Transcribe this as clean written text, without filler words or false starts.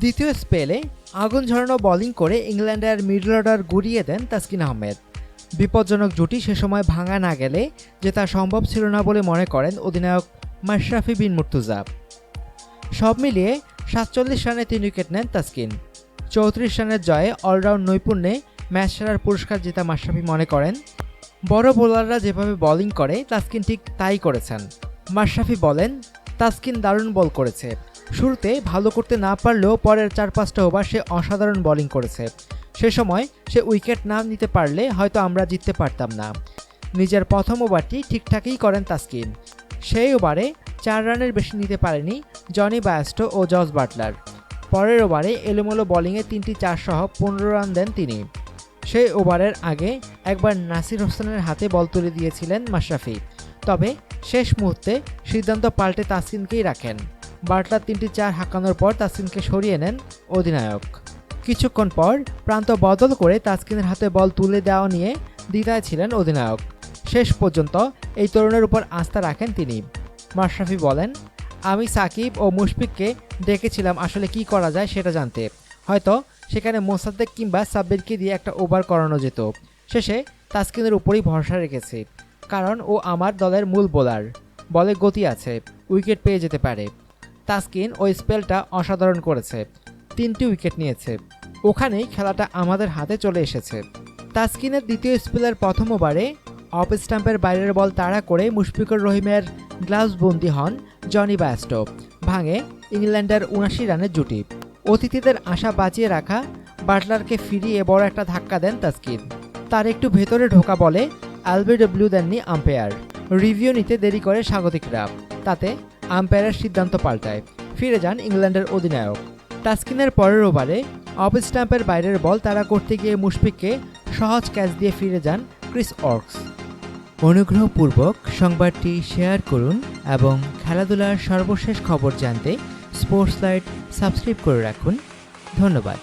দ্বিতীয় স্পেলে আগুন ঝরানো বোলিং করে ইংল্যান্ডের মিডল অর্ডার গুড়িয়ে দেন তাসকিন আহমেদ। বিপজ্জনক জুটি সে সময় ভাঙা না গেলে জেতা সম্ভব ছিল না বলে মনে করেন অধিনায়ক মাশরাফি বিন মুর্তজা। সব মিলিয়ে ৪৭ রানে ৩ উইকেট নেন তাসকিন। ৩৪ রানের জয়ে অলরাউন্ড নৈপুণ্যে ম্যাচ সেরার পুরস্কার জেতা মাশরাফি মনে করেন, বড় বোলাররা যেভাবে বোলিং করে তাসকিন ঠিক তাই করেছেন। মাশরাফি বলেন, তাসকিন দারুণ বল করেছে। শুরুতে ভালো করতে না পারলেও পরের ৪-৫টা ওভার সে অসাধারণ বোলিং করেছে। সে সময় সে উইকেট না নিতে পারলে হয়তো আমরা জিততে পারতাম না। নিজের প্রথম ওভারটি ঠিকঠাকই করেন তাসকিন। সেই ওভারে ৪ রানের বেশি নিতে পারেনি জনি বায়াস্টো ও জস বাটলার। পরের ওভারে এলোমেলো বোলিংয়ে ৩টি ৪ সহ ১৫ রান দেন তিনি। সেই ওভারের আগে একবার নাসির হোসেনের হাতে বল তুলে দিয়েছিলেন মাশরাফি, তবে শেষ মুহূর্তে সিদ্ধান্ত পাল্টে তাসকিনকেই রাখেন। বাটলার ৩টি ৪ হাঁকানোর পর তাসকিনকে সরিয়ে নেন অধিনায়ক। কিছুক্ষণ পর প্রান্ত বদল করে তাসকিনের হাতে বল তুলে দেওয়া নিয়ে দ্বিধায় ছিলেন অধিনায়ক। শেষ পর্যন্ত এই তরুণের উপর আস্থা রাখেন তিনি। মাশরাফি বলেন, আমি সাকিব ও মুশফিককে ডেকেছিলাম আসলে কি করা যায় সেটা জানতে। হয়তো সেখানে মোসাদ্দেক কিংবা সাব্বিরকে দিয়ে একটা ওভার করানো যেত। শেষে তাসকিনের উপরই ভরসা রেখেছি, কারণ ও আমার দলের মূল বোলার। বলে গতি আছে, উইকেট পেয়ে যেতে পারে। তাসকিন ওই স্পেলটা অসাধারণ করেছে, 3টি উইকেট নিয়েছে। ওখানেই খেলাটা আমাদের হাতে চলে এসেছে। তাসকিনের দ্বিতীয় স্পেলের প্রথম ওভারে অফ স্টাম্পের বাইরের বল তাড়া করে মুশফিকুর রহিমের গ্লাভসবন্দি হন জনি বায়াস্টো। ভাঙে ইংল্যান্ডের ৭৯ রানের জুটি। অতিথিদের আশা বাঁচিয়ে রাখা বাটলারকে ফিরিয়ে বড় একটা ধাক্কা দেন তাসকিন। তার একটু ভেতরে ঢোকা বলে এলবিডব্লিউ দেননি আম্পায়ার। রিভিউ নিতে দেরি করে স্বাগতিকরা, তাতে আম্পায়ারের সিদ্ধান্ত পাল্টায়। ফিরে যান ইংল্যান্ডের অধিনায়ক। তাসকিনের পরের ওভারে অফ স্টাম্পের বাইরের বল তাড়া করতে গিয়ে মুশফিককে সহজ ক্যাচ দিয়ে ফিরে যান ক্রিস অক্স। অনুগ্রহপূর্বক সংবাদটি শেয়ার করুন এবং খেলাধুলার সর্বশেষ খবর জানতে স্পোর্টস লাইট সাবস্ক্রাইব করে রাখুন। ধন্যবাদ।